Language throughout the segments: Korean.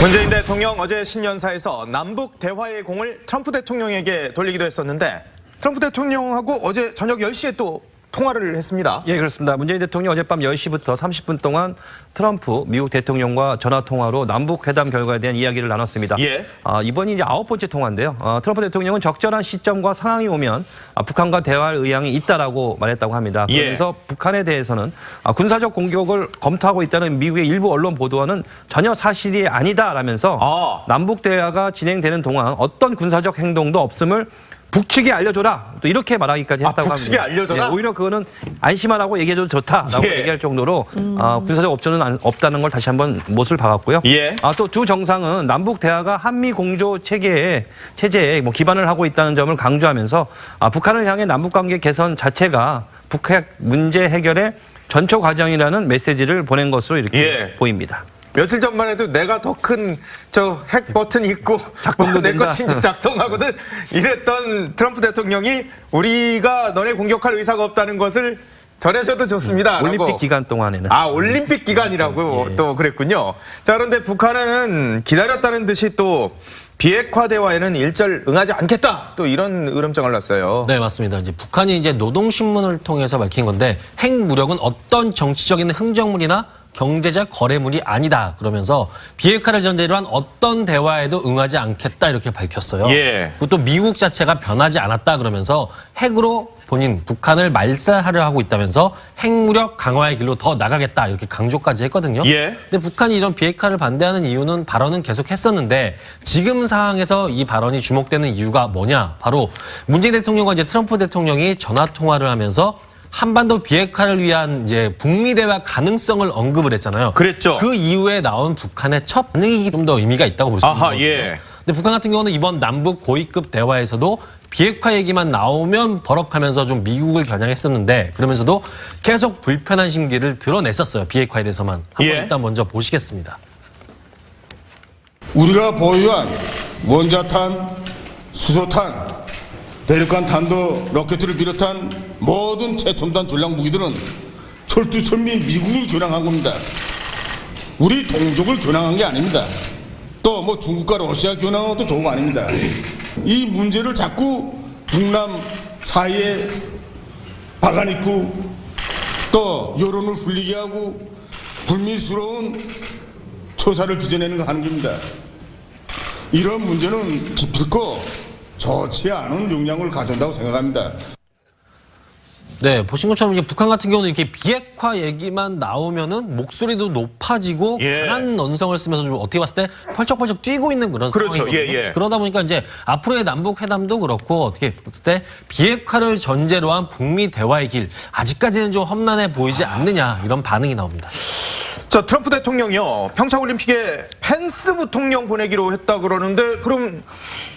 문재인 대통령 어제 신년사에서 남북 대화의 공을 트럼프 대통령에게 돌리기도 했었는데 트럼프 대통령하고 어제 저녁 10시에 또 통화를 했습니다. 예, 그렇습니다. 문재인 대통령 어젯밤 10시부터 30분 동안 트럼프 미국 대통령과 전화통화로 남북 회담 결과에 대한 이야기를 나눴습니다. 예. 이번이 이제 9번째 통화인데요. 트럼프 대통령은 적절한 시점과 상황이 오면 북한과 대화할 의향이 있다라고 말했다고 합니다. 그러면서 북한에 대해서는 군사적 공격을 검토하고 있다는 미국의 일부 언론 보도와는 전혀 사실이 아니다라면서 남북 대화가 진행되는 동안 어떤 군사적 행동도 없음을 북측에 알려줘라. 또 이렇게 말하기까지 했다고 합니다. 북측에 알려줘라? 예, 오히려 그거는 안심하라고 얘기해줘도 좋다라고 얘기할 정도로 군사적 업전은 없다는 걸 다시 한번 못을 박았고요. 예. 또 두 정상은 남북 대화가 한미 공조 체제에 기반을 하고 있다는 점을 강조하면서 북한을 향해 남북 관계 개선 자체가 북핵 문제 해결의 전초 과정이라는 메시지를 보낸 것으로 이렇게 보입니다. 며칠 전만 해도 내가 더 큰 저 핵 버튼 있고 내 거 진짜 작동하거든 이랬던 트럼프 대통령이 우리가 너네 공격할 의사가 없다는 것을 전해줘도 좋습니다. 올림픽 기간 동안에는. 올림픽 기간이라고 또 그랬군요. 자, 그런데 북한은 기다렸다는 듯이 또 비핵화 대화에는 일절 응하지 않겠다. 또 이런 으름장을 놨어요. 네, 맞습니다. 이제 북한이 이제 노동신문을 통해서 밝힌 건데 핵 무력은 어떤 정치적인 흥정물이나 경제적 거래물이 아니다. 그러면서 비핵화를 전제로 한 어떤 대화에도 응하지 않겠다 이렇게 밝혔어요. 그리고 또 미국 자체가 변하지 않았다 그러면서 핵으로 본인 북한을 말살하려 하고 있다면서 핵무력 강화의 길로 더 나가겠다 이렇게 강조까지 했거든요. 근데 북한이 이런 비핵화를 반대하는 이유는 발언은 계속 했었는데 지금 상황에서 이 발언이 주목되는 이유가 뭐냐? 바로 문재인 대통령과 이제 트럼프 대통령이 전화 통화를 하면서 한반도 비핵화를 위한 이제 북미 대화 가능성을 언급을 했잖아요. 그랬죠. 그 이후에 나온 북한의 첫 반응이 좀 더 의미가 있다고 볼 수 있는 거거든요. 근데 북한 같은 경우는 이번 남북 고위급 대화에서도 비핵화 얘기만 나오면 버럭하면서 좀 미국을 겨냥했었는데 그러면서도 계속 불편한 심기를 드러냈었어요. 비핵화에 대해서만. 한번 일단 먼저 보시겠습니다. 우리가 보유한 원자탄, 수소탄, 대륙간 탄도 로켓을 비롯한 모든 최첨단 전략 무기들은 철두철미 미국을 겨냥한 겁니다. 우리 동족을 겨냥한 게 아닙니다. 또 뭐 중국과 러시아 겨냥한 것도 좋은 거 아닙니다. 이 문제를 자꾸 북남 사이에 박아넣고 또 여론을 흘리게 하고 불미스러운 처사를 빚어내는 거 하는 겁니다. 이런 문제는 기필코 좋지 않은 영향을 가져온다고 생각합니다. 네, 보신 것처럼 이제 북한 같은 경우는 이렇게 비핵화 얘기만 나오면은 목소리도 높아지고 강한 언성을 쓰면서 좀 어떻게 봤을 때 펄쩍펄쩍 뛰고 있는 그런 상황이거든요. 그러다 보니까 이제 앞으로의 남북 회담도 그렇고 어떻게 봤을 때 비핵화를 전제로 한 북미 대화의 길 아직까지는 좀 험난해 보이지 않느냐 이런 반응이 나옵니다. 자, 트럼프 대통령이요. 평창올림픽에 펜스 부통령 보내기로 했다 그러는데 그럼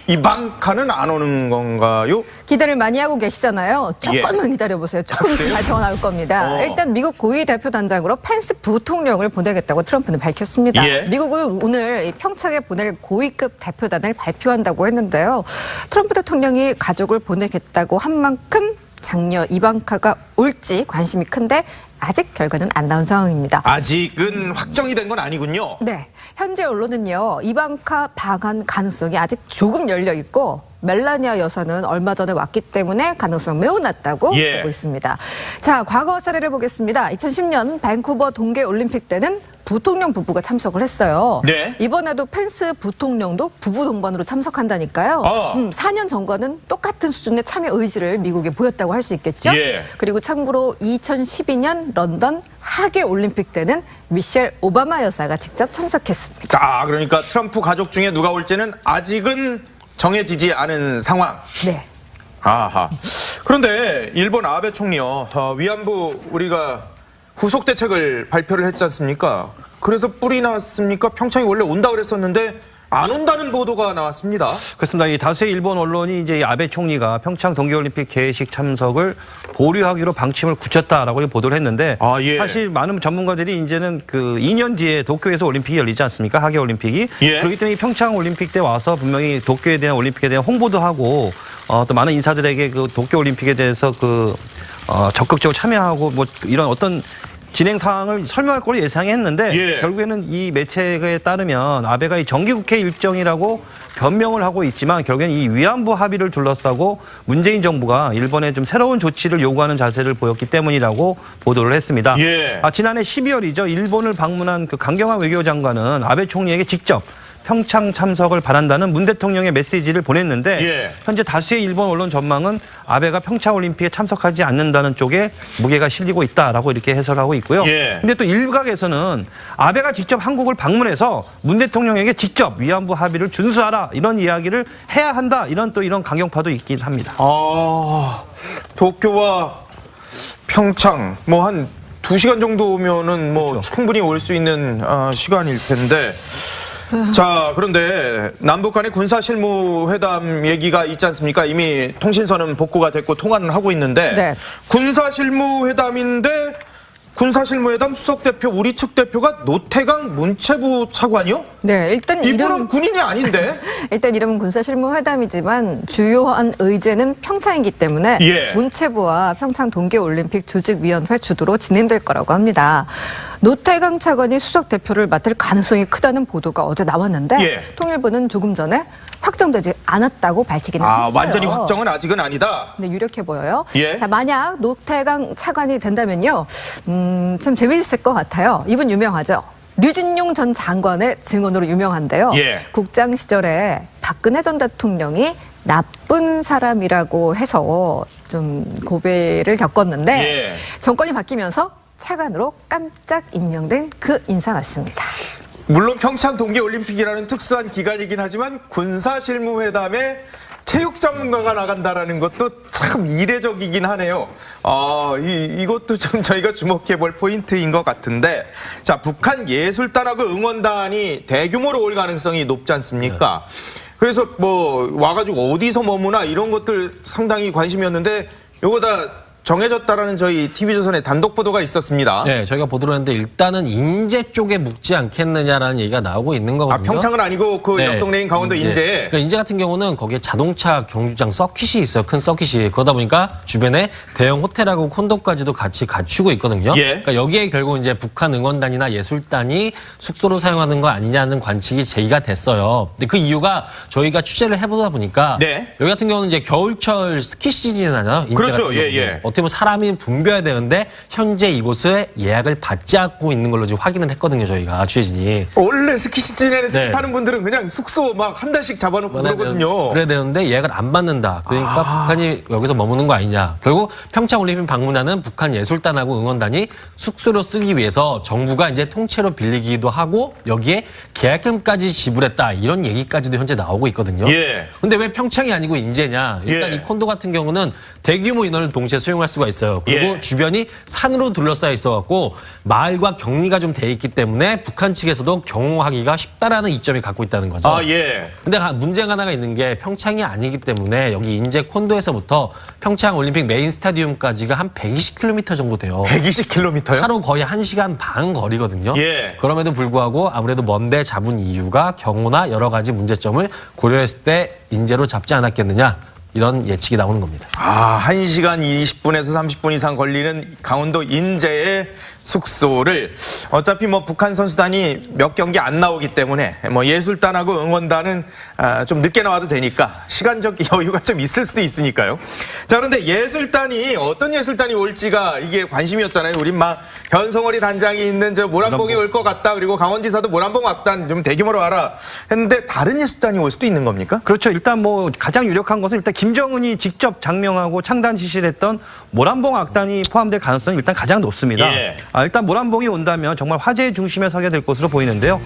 이방카는 안 오는 건가요? 기대를 많이 하고 계시잖아요. 조금만 기다려보세요. 조금 있으면 발표가 나올 겁니다. 일단 미국 고위 대표단장으로 펜스 부통령을 보내겠다고 트럼프는 밝혔습니다. 미국은 오늘 평창에 보낼 고위급 대표단을 발표한다고 했는데요. 트럼프 대통령이 가족을 보내겠다고 한 만큼 장녀 이방카가 올지 관심이 큰데 아직 결과는 안 나온 상황입니다. 아직은 확정이 된 건 아니군요. 네. 현재 언론은요. 이방카 방한 가능성이 아직 조금 열려 있고 멜라니아 여사는 얼마 전에 왔기 때문에 가능성 매우 낮다고 보고 있습니다. 자, 과거 사례를 보겠습니다. 2010년 밴쿠버 동계올림픽 때는 부통령 부부가 참석을 했어요. 이번에도 펜스 부통령도 부부 동반으로 참석한다니까요. 4년 전과는 똑같은 수준의 참여 의지를 미국에 보였다고 할 수 있겠죠. 그리고 참고로 2012년 런던 하계올림픽 때는 미셸 오바마 여사가 직접 참석했습니다. 그러니까 트럼프 가족 중에 누가 올지는 아직은 정해지지 않은 상황. 그런데 일본 아베 총리요. 위안부 우리가 후속 대책을 발표를 했지 않습니까? 그래서 뿔이 났습니까? 평창이 원래 온다 그랬었는데 안 온다는 보도가 나왔습니다. 그렇습니다. 이 다수의 일본 언론이 이제 아베 총리가 평창 동계올림픽 개회식 참석을 보류하기로 방침을 굳혔다라고 보도를 했는데 사실 많은 전문가들이 이제는 그 2년 뒤에 도쿄에서 올림픽이 열리지 않습니까? 하계올림픽이. 그렇기 때문에 평창 올림픽 때 와서 분명히 도쿄에 대한 올림픽에 대한 홍보도 하고 또 많은 인사들에게 그 도쿄올림픽에 대해서 적극적으로 참여하고 뭐 이런 어떤 진행 상황을 설명할 거로 예상했는데 예. 결국에는 이 매체에 따르면 아베가 이 정기국회 일정이라고 변명을 하고 있지만 결국에는 이 위안부 합의를 둘러싸고 문재인 정부가 일본에 좀 새로운 조치를 요구하는 자세를 보였기 때문이라고 보도를 했습니다. 예. 지난해 12월이죠. 일본을 방문한 그 강경화 외교장관은 아베 총리에게 직접 평창 참석을 바란다는 문 대통령의 메시지를 보냈는데 예. 현재 다수의 일본 언론 전망은 아베가 평창올림픽에 참석하지 않는다는 쪽에 무게가 실리고 있다라고 이렇게 해석하고 있고요. 예. 근데 또 일각에서는 아베가 직접 한국을 방문해서 문 대통령에게 직접 위안부 합의를 준수하라 이런 이야기를 해야 한다 이런 또 이런 강경파도 있긴 합니다. 도쿄와 평창 뭐 한 2시간 정도 오면은 뭐 그렇죠. 충분히 올 수 있는 시간일 텐데. 자, 그런데 남북 간의 군사 실무 회담 얘기가 있지 않습니까? 이미 통신선은 복구가 됐고 통화는 하고 있는데 네. 군사 실무 회담인데 군사 실무 회담 수석 대표 우리 측 대표가 노태강 문체부 차관이요? 네, 일단 이분은 군인이 아닌데. 일단 이름은 군사실무회담이지만 주요한 의제는 평창이기 때문에 예. 문체부와 평창 동계올림픽 조직위원회 주도로 진행될 거라고 합니다. 노태강 차관이 수석 대표를 맡을 가능성이 크다는 보도가 어제 나왔는데 예. 통일부는 조금 전에 확정되지 않았다고 밝히기는 했어요. 완전히 확정은 아직은 아니다. 근데 유력해 보여요. 예. 자, 만약 노태강 차관이 된다면요, 좀 재미있을 것 같아요. 이분 유명하죠. 류진용 전 장관의 증언으로 유명한데요. 예. 국장 시절에 박근혜 전 대통령이 나쁜 사람이라고 해서 좀 고배를 겪었는데 예. 정권이 바뀌면서 차관으로 깜짝 임명된 그 인사 맞습니다. 물론 평창 동계올림픽이라는 특수한 기간이긴 하지만 군사실무회담에 체육 전문가가 나간다라는 것도 참 이례적이긴 하네요. 이것도 좀 저희가 주목해 볼 포인트인 것 같은데, 자, 북한 예술단하고 응원단이 대규모로 올 가능성이 높지 않습니까? 그래서 뭐 와가지고 어디서 머무나 이런 것들 상당히 관심이었는데 요거 다 정해졌다라는 저희 TV조선의 단독 보도가 있었습니다. 네, 저희가 보도를 했는데 일단은 인제 쪽에 묵지 않겠느냐라는 얘기가 나오고 있는 거거든요. 평창은 아니고 그 옆 동네인 강원도 인제. 그러니까 인제 같은 경우는 거기에 자동차 경주장 서킷이 있어요. 큰 서킷이. 그러다 보니까 주변에 대형 호텔하고 콘도까지도 같이 갖추고 있거든요. 예. 그러니까 여기에 결국 이제 북한 응원단이나 예술단이 숙소로 사용하는 거 아니냐는 관측이 제기가 됐어요. 근데 그 이유가 저희가 취재를 해보다 보니까 네. 여기 같은 경우는 이제 겨울철 스키 시즌이잖아요. 인제 그렇죠. 같은 예, 경우는. 예. 어떻게 보면 사람이 붐벼야 되는데 현재 이곳에 예약을 받지 않고 있는 걸로 지금 확인을 했거든요. 저희가 취재진이. 원래 스키 시즌에 스키 네. 타는 분들은 그냥 숙소 막 한 달씩 잡아놓고 그러거든요. 그래야 되는데 예약을 안 받는다. 그러니까 북한이 여기서 머무는 거 아니냐. 결국 평창올림픽 방문하는 북한 예술단하고 응원단이 숙소로 쓰기 위해서 정부가 이제 통째로 빌리기도 하고 여기에 계약금까지 지불했다. 이런 얘기까지도 현재 나오고 있거든요. 예. 근데 왜 평창이 아니고 인제냐. 일단 예. 이 콘도 같은 경우는 대규모 인원을 동시에 수용할 수가 있어요. 그리고 예. 주변이 산으로 둘러싸여 있어갖고 마을과 격리가 좀 돼 있기 때문에 북한 측에서도 경호하기가 쉽다라는 이점이 갖고 있다는 거죠. 예. 근데 문제가 하나가 있는 게 평창이 아니기 때문에 여기 인제 콘도에서부터 평창 올림픽 메인 스타디움까지가 한 120km 정도 돼요. 120km요? 차로 거의 1시간 반 거리거든요. 예. 그럼에도 불구하고 아무래도 먼데 잡은 이유가 경호나 여러 가지 문제점을 고려했을 때 인제로 잡지 않았겠느냐. 이런 예측이 나오는 겁니다. 1시간 20분에서 30분 이상 걸리는 강원도 인제의 숙소를 어차피 뭐 북한 선수단이 몇 경기 안 나오기 때문에 뭐 예술단하고 응원단은 좀 늦게 나와도 되니까 시간적 여유가 좀 있을 수도 있으니까요. 자, 그런데 예술단이 어떤 예술단이 올지가 이게 관심이었잖아요. 우린 막 변성월이 단장이 있는 저 모란봉이 올 것 같다. 그리고 강원지사도 모란봉 악단 좀 대규모로 와라 했는데 다른 예술단이 올 수도 있는 겁니까? 그렇죠. 일단 뭐 가장 유력한 것은 일단 김정은이 직접 장명하고 창단 지시를 했던 모란봉 악단이 포함될 가능성이 일단 가장 높습니다. 예. 일단 모란봉이 온다면 정말 화제의 중심에 서게 될 것으로 보이는데요.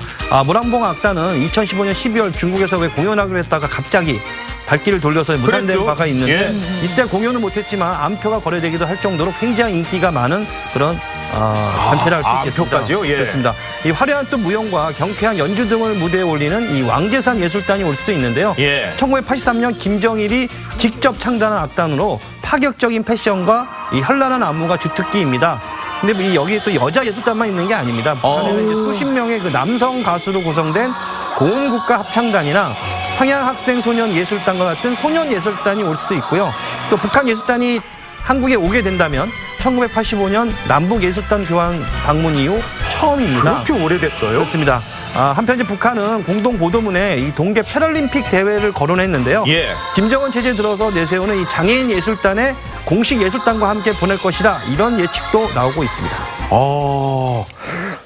모란봉 악단은 2015년 12월 중국에서 왜 공연하기로 했다가 갑자기 발길을 돌려서 무산된 그랬죠. 바가 있는데 예. 이때 공연은 못했지만 암표가 거래되기도 할 정도로 굉장히 인기가 많은 그런 단체를 할 수 있겠습니다. 암표까지요? 예. 그렇습니다. 이 화려한 또 무용과 경쾌한 연주 등을 무대에 올리는 이 왕재산 예술단이 올 수도 있는데요. 예. 1983년 김정일이 직접 창단한 악단으로 파격적인 패션과 이 현란한 안무가 주특기입니다. 근데 여기에 또 여자 예술단만 있는 게 아닙니다. 북한에는 이제 수십 명의 그 남성 가수로 구성된 고음국가 합창단이나 평양학생소년예술단과 같은 소년예술단이 올 수도 있고요. 또 북한 예술단이 한국에 오게 된다면 1985년 남북예술단 교환 방문 이후 처음입니다. 그렇게 오래됐어요? 그렇습니다. 한편 북한은 공동 보도문에 이 동계 패럴림픽 대회를 거론했는데요. 예. 김정은 체제 들어서 내세우는 이 장애인 예술단에 공식 예술단과 함께 보낼 것이다. 이런 예측도 나오고 있습니다.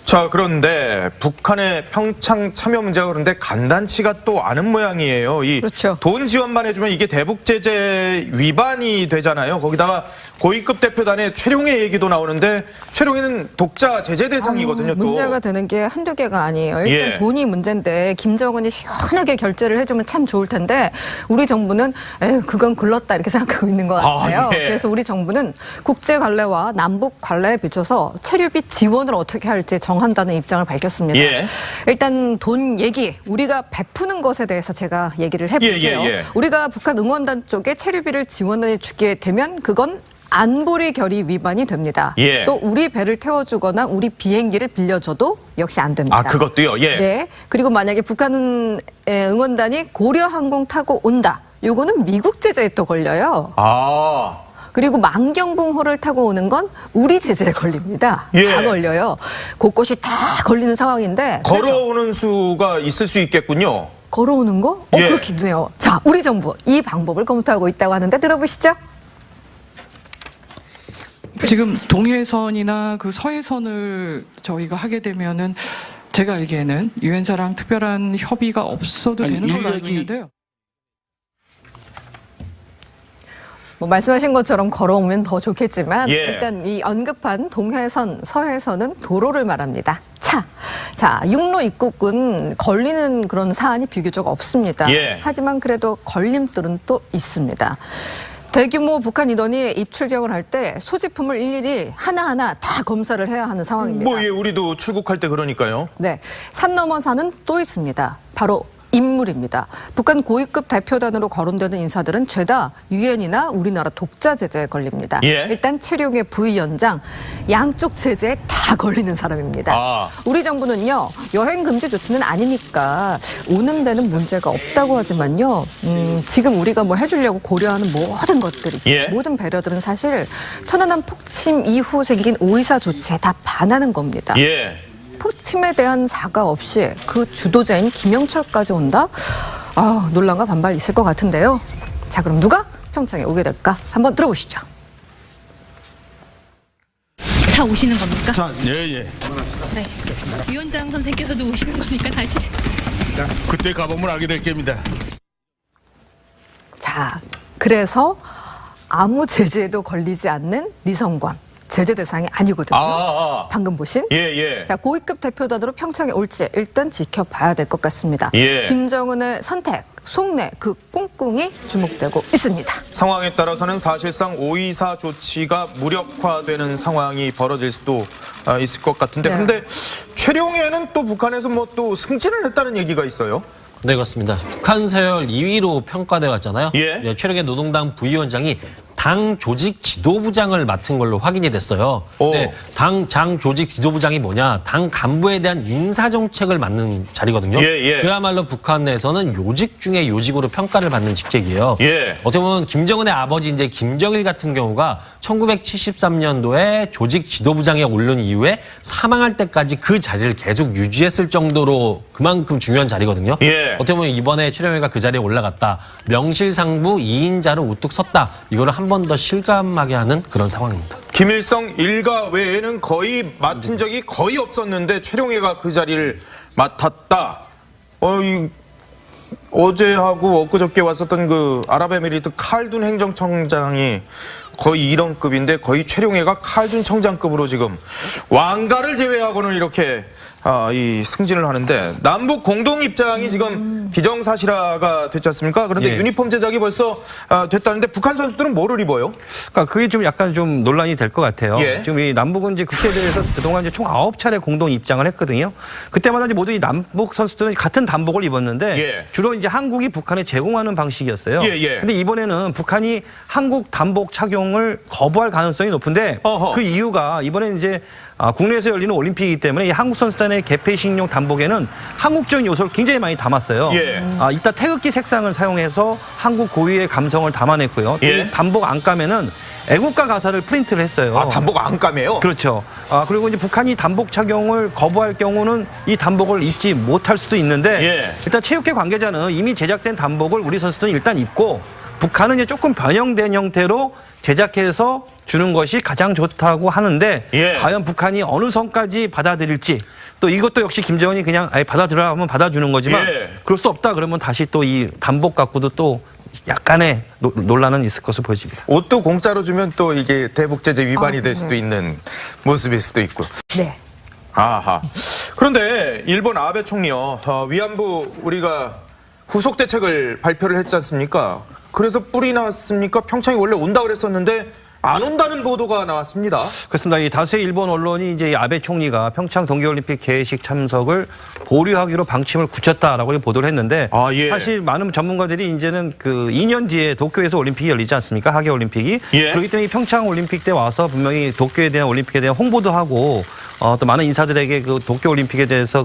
자, 그런데 북한의 평창 참여 문제가 그런데 간단치가 또 않은 모양이에요. 이 그렇죠. 돈 지원만 해주면 이게 대북 제재 위반이 되잖아요. 거기다가 고위급 대표단의 최룡해 얘기도 나오는데 최룡해는 독자 제재 대상이거든요. 또 문제가 되는 게 한두 개가 아니에요. 일단 예. 돈이 문제인데 김정은이 시원하게 결제를 해주면 참 좋을 텐데 우리 정부는 에휴 그건 글렀다 이렇게 생각하고 있는 것 같아요. 예. 그래서 우리 정부는 국제 관례와 남북 관례에 비춰서 체류비 지원을 어떻게 할지 정한다는 입장을 밝혔습니다. 예. 일단 돈 얘기 우리가 베푸는 것에 대해서 제가 얘기를 해볼게요. 예. 우리가 북한 응원단 쪽에 체류비를 지원해 주게 되면 그건 안보리 결의 위반이 됩니다. 예. 또 우리 배를 태워주거나 우리 비행기를 빌려줘도 역시 안 됩니다. 아, 그것도요? 예. 네. 그리고 만약에 북한 응원단이 고려항공 타고 온다. 요거는 미국 제재에 또 걸려요. 그리고 만경봉호를 타고 오는 건 우리 제재에 걸립니다. 예. 다 걸려요. 곳곳이 다 걸리는 상황인데. 걸어오는 수가 있을 수 있겠군요. 걸어오는 거? 예. 그렇기도 해요. 자, 우리 정부 이 방법을 검토하고 있다고 하는데 들어보시죠. 지금 동해선이나 그 서해선을 저희가 하게 되면은 제가 알기에는 유엔사랑 특별한 협의가 없어도 되는 걸로 알고 있는데요. 뭐 말씀하신 것처럼 걸어오면 더 좋겠지만 예. 일단 이 언급한 동해선, 서해선은 도로를 말합니다. 자, 육로 입국은 걸리는 그런 사안이 비교적 없습니다. 예. 하지만 그래도 걸림돌은 또 있습니다. 대규모 북한 인원이 입출경을 할 때 소지품을 일일이 하나하나 다 검사를 해야 하는 상황입니다. 예, 우리도 출국할 때 그러니까요. 네, 산 넘어 산은 또 있습니다. 바로 인물입니다. 북한 고위급 대표단으로 거론되는 인사들은 죄다 유엔이나 우리나라 독자 제재에 걸립니다. 예. 일단 최룡해 부위원장 양쪽 제재에 다 걸리는 사람입니다. 우리 정부는요 여행 금지 조치는 아니니까 오는 데는 문제가 없다고 하지만요 지금 우리가 뭐 해주려고 고려하는 모든 것들이 예. 모든 배려들은 사실 천안함 폭침 이후 생긴 오이사 조치에 다 반하는 겁니다. 예. 폭침에 대한 사과 없이 그 주도자인 김영철까지 온다? 논란과 반발 있을 것 같은데요. 자, 그럼 누가 평창에 오게 될까? 한번 들어보시죠. 다 오시는 겁니까? 예. 네. 위원장 선생께서도 오시는 겁니까, 다시? 그때 가보면 알게 될 겁니다. 자, 그래서 아무 제재에도 걸리지 않는 리성관. 제재 대상이 아니거든요. 방금 보신. 예. 자, 고위급 대표단으로 평창에 올지 일단 지켜봐야 될 것 같습니다. 예. 김정은의 선택, 속내 그 꿍꿍이 주목되고 있습니다. 상황에 따라서는 사실상 524 조치가 무력화되는 상황이 벌어질 수도 있을 것 같은데 네. 근데 최룡해는 또 북한에서 뭐 또 승진을 했다는 얘기가 있어요. 네, 그렇습니다. 북한 서열 2위로 평가돼 왔잖아요. 예. 최룡해 노동당 부위원장이 당 조직 지도부장을 맡은 걸로 확인이 됐어요. 네, 장 조직 지도부장이 뭐냐? 당 간부에 대한 인사 정책을 맡는 자리거든요. 예. 그야말로 북한 내에서는 요직 중에 요직으로 평가를 받는 직책이에요. 예. 어떻게 보면 김정은의 아버지 이제 김정일 같은 경우가 1973년도에 조직 지도부장에 오른 이후에 사망할 때까지 그 자리를 계속 유지했을 정도로 그만큼 중요한 자리거든요. 예. 어떻게 보면 이번에 최룡해가 그 자리에 올라갔다. 명실상부 2인자로 우뚝 섰다. 이거를 한 번 더 실감하게 하는 그런 상황입니다. 김일성 일가 외에는 거의 맡은 적이 거의 없었는데 최룡해가 그 자리를 맡았다. 어제하고 엊그저께 왔었던 그 아랍에미리트 칼둔 행정청장이 거의 이런 급인데 거의 최룡해가 칼둔 청장급으로 지금 왕가를 제외하고는 이렇게 이 승진을 하는데 남북 공동 입장이 지금 기정사실화가 됐지 않습니까? 그런데 예. 유니폼 제작이 벌써 됐다는데 북한 선수들은 뭐를 입어요? 그러니까 그게 좀 약간 좀 논란이 될 것 같아요. 예. 지금 이 남북은 이제 국제에 대해서 그동안 이제 총 9차례 공동 입장을 했거든요. 그때마다 이제 모두 이 남북 선수들은 같은 단복을 입었는데 예. 주로 이제 한국이 북한에 제공하는 방식이었어요. 예. 근데 이번에는 북한이 한국 단복 착용을 거부할 가능성이 높은데 어허. 그 이유가 이번에 이제 국내에서 열리는 올림픽이기 때문에 이 한국 선수단의 개폐식용 단복에는 한국적인 요소를 굉장히 많이 담았어요. 예. 이따 태극기 색상을 사용해서 한국 고유의 감성을 담아냈고요. 또 예. 이 단복 안감에는 애국가 가사를 프린트를 했어요. 아, 단복 안감이에요? 그렇죠. 그리고 이제 북한이 단복 착용을 거부할 경우는 이 단복을 입지 못할 수도 있는데 예. 일단 체육회 관계자는 이미 제작된 단복을 우리 선수들은 일단 입고 북한은 이제 조금 변형된 형태로 제작해서 주는 것이 가장 좋다고 하는데 예. 과연 북한이 어느 선까지 받아들일지 또 이것도 역시 김정은이 그냥 아예 받아들여 하면 받아주는 거지만 예. 그럴 수 없다 그러면 다시 또 이 단복 갖고도 또 약간의 논란은 있을 것으로 보여집니다. 옷도 공짜로 주면 또 이게 대북제재 위반이 될 네. 수도 있는 모습일 수도 있고. 네. 아하. 그런데 일본 아베 총리요. 위안부 우리가 후속 대책을 발표를 했지 않습니까? 그래서 뿔이 났습니까? 평창이 원래 온다 그랬었는데 안 온다는 보도가 나왔습니다. 그렇습니다. 이 다수의 일본 언론이 이제 이 아베 총리가 평창 동계올림픽 개회식 참석을 보류하기로 방침을 굳혔다라고 보도를 했는데 아, 예. 사실 많은 전문가들이 이제는 그 2년 뒤에 도쿄에서 올림픽이 열리지 않습니까? 하계 올림픽이. 예. 그렇기 때문에 이 평창 올림픽 때 와서 분명히 도쿄에 대한 올림픽에 대한 홍보도 하고 또 많은 인사들에게 그 도쿄 올림픽에 대해서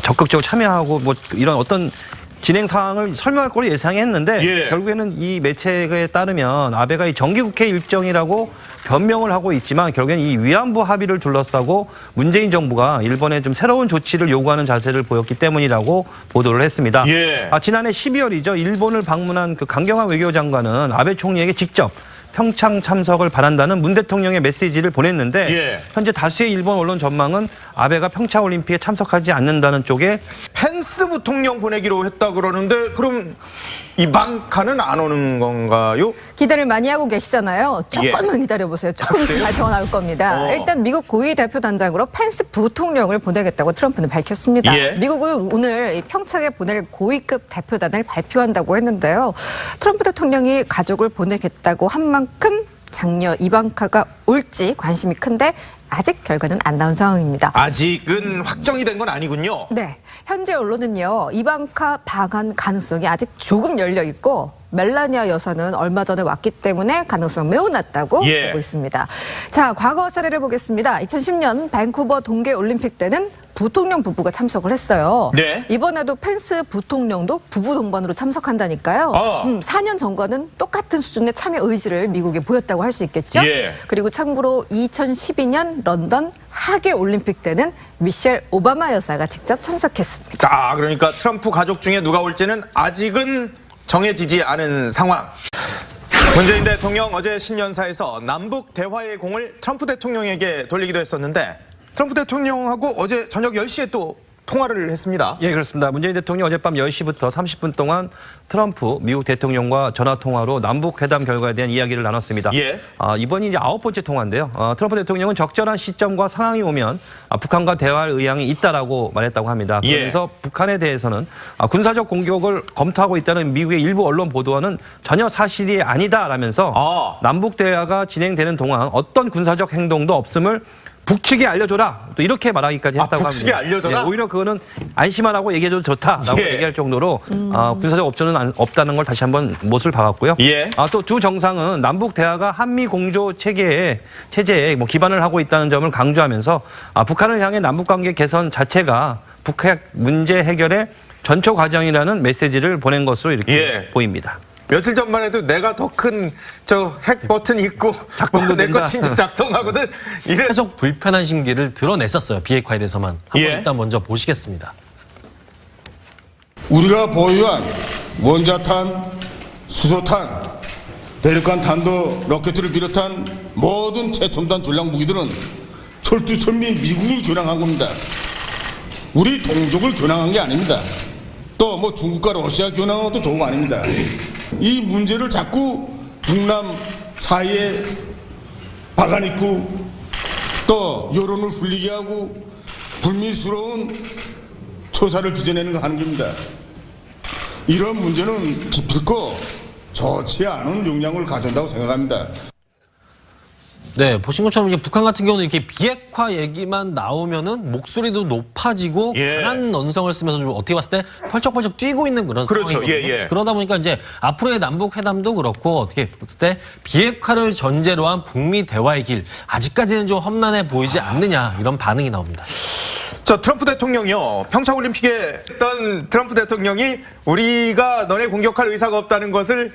적극적으로 참여하고 뭐 이런 어떤 진행 사항을 설명할 거로 예상했는데 예. 결국에는 이 매체에 따르면 아베가 이 정기국회 일정이라고 변명을 하고 있지만 결국에는 이 위안부 합의를 둘러싸고 문재인 정부가 일본에 좀 새로운 조치를 요구하는 자세를 보였기 때문이라고 보도를 했습니다. 예. 지난해 12월이죠. 일본을 방문한 그 강경화 외교장관은 아베 총리에게 직접 평창 참석을 바란다는 문 대통령의 메시지를 보냈는데 예. 현재 다수의 일본 언론 전망은 아베가 평창 올림픽에 참석하지 않는다는 쪽에 펜스 부통령 보내기로 했다 그러는데 그럼 이방카는 안 오는 건가요? 기대를 많이 하고 계시잖아요. 조금만 기다려보세요. 조금 있으면 발표가 나올 겁니다. 일단 미국 고위 대표단장으로 펜스 부통령을 보내겠다고 트럼프는 밝혔습니다. 예. 미국은 오늘 이 평창에 보낼 고위급 대표단을 발표한다고 했는데요. 트럼프 대통령이 가족을 보내겠다고 한 만큼 장녀 이방카가 올지 관심이 큰데 아직 결과는 안 나온 상황입니다. 아직은 확정이 된 건 아니군요. 네. 현재 언론은요, 이방카 방한 가능성이 아직 조금 열려 있고, 멜라니아 여사는 얼마 전에 왔기 때문에 가능성 매우 낮다고 예. 보고 있습니다. 자, 과거 사례를 보겠습니다. 2010년 밴쿠버 동계올림픽 때는 부통령 부부가 참석을 했어요. 네. 이번에도 펜스 부통령도 부부 동반으로 참석한다니까요. 4년 전과는 똑같은 수준의 참여 의지를 미국에 보였다고 할 수 있겠죠. 예. 그리고 참고로 2012년 런던 하계 올림픽 때는 미셸 오바마 여사가 직접 참석했습니다. 그러니까 트럼프 가족 중에 누가 올지는 아직은 정해지지 않은 상황. 문재인 대통령 어제 신년사에서 남북 대화의 공을 트럼프 대통령에게 돌리기도 했었는데 트럼프 대통령하고 어제 저녁 10시에 또 통화를 했습니다. 예, 그렇습니다. 문재인 대통령 어젯밤 10시부터 30분 동안 트럼프 미국 대통령과 전화통화로 남북회담 결과에 대한 이야기를 나눴습니다. 예. 이번이 이제 9번째 통화인데요. 트럼프 대통령은 적절한 시점과 상황이 오면 북한과 대화할 의향이 있다라고 말했다고 합니다. 예. 그래서 북한에 대해서는 군사적 공격을 검토하고 있다는 미국의 일부 언론 보도와는 전혀 사실이 아니다라면서 남북 대화가 진행되는 동안 어떤 군사적 행동도 없음을 북측에 알려줘라. 또 이렇게 말하기까지 했다고 합니다. 북측에 알려줘라? 예, 오히려 그거는 안심하라고 얘기해줘도 좋다라고 예. 얘기할 정도로 군사적 옵션은 없다는 걸 다시 한번 못을 박았고요. 예. 또 두 정상은 남북 대화가 한미 공조 체제에 기반을 하고 있다는 점을 강조하면서 북한을 향해 남북 관계 개선 자체가 북핵 문제 해결의 전초 과정이라는 메시지를 보낸 것으로 이렇게 보입니다. 며칠 전만 해도 내가 더 큰 핵 버튼 있고 내 거 진짜 작동하거든. 계속 불편한 심기를 드러냈었어요. 비핵화에 대해서만. 한번 예. 일단 먼저 보시겠습니다. 우리가 보유한 원자탄, 수소탄, 대륙간 탄도 로켓을 비롯한 모든 최첨단 전략 무기들은 철두철미 미국을 겨냥한 겁니다. 우리 동족을 겨냥한 게 아닙니다. 또 뭐 중국과 러시아 겨냥한 것도 도움 아닙니다. 이 문제를 자꾸 북남 사이에 박아넣고 또 여론을 흘리게 하고 불미스러운 초사를 빚어내는 거 하는 겁니다. 이런 문제는 기필코 좋지 않은 영향을 가져온다고 생각합니다. 네, 보신 것처럼 이제 북한 같은 경우는 이렇게 비핵화 얘기만 나오면은 목소리도 높아지고 강한 언성을 쓰면서 좀 어떻게 봤을 때 펄쩍펄쩍 뛰고 있는 그런 상황이거든요. 그러다 보니까 이제 앞으로의 남북 회담도 그렇고 어떻게 봤을 때 비핵화를 전제로 한 북미 대화의 길 아직까지는 좀 험난해 보이지 않느냐 이런 반응이 나옵니다. 트럼프 대통령이요. 평창올림픽에 했던 트럼프 대통령이 우리가 너네 공격할 의사가 없다는 것을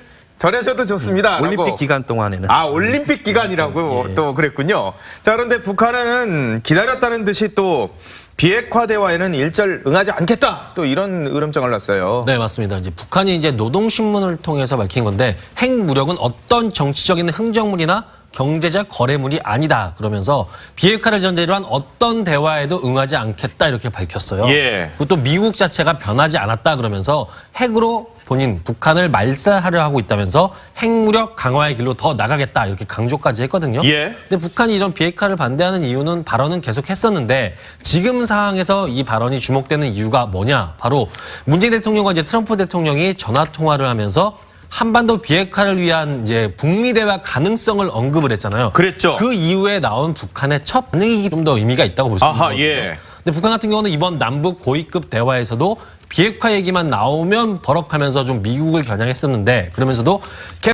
전해줘도 좋습니다. 올림픽 기간 동안에는. 아, 올림픽 기간이라고 또 그랬군요. 자, 그런데 북한은 기다렸다는 듯이 또 비핵화 대화에는 일절 응하지 않겠다. 또 이런 으름장을 놨어요. 네, 맞습니다. 이제 북한이 이제 노동신문을 통해서 밝힌 건데 핵무력은 어떤 정치적인 흥정물이나 경제적 거래물이 아니다. 그러면서 비핵화를 전제로 한 어떤 대화에도 응하지 않겠다 이렇게 밝혔어요. 예. 그리고 또 미국 자체가 변하지 않았다 그러면서 핵으로 본인 북한을 말살하려 하고 있다면서 핵무력 강화의 길로 더 나가겠다 이렇게 강조까지 했거든요. 예. 근데 북한이 이런 비핵화를 반대하는 이유는 발언은 계속 했었는데 지금 상황에서 이 발언이 주목되는 이유가 뭐냐? 바로 문재인 대통령과 이제 트럼프 대통령이 전화 통화를 하면서 한반도 비핵화를 위한 이제 북미 대화 가능성을 언급을 했잖아요. 그랬죠. 그 이후에 나온 북한의 첫 반응이 좀 더 의미가 있다고 볼 수 있는 거예요. 예. 근데 북한 같은 경우는 이번 남북 고위급 대화에서도 비핵화 얘기만 나오면 버럭하면서 좀 미국을 겨냥했었는데 그러면서도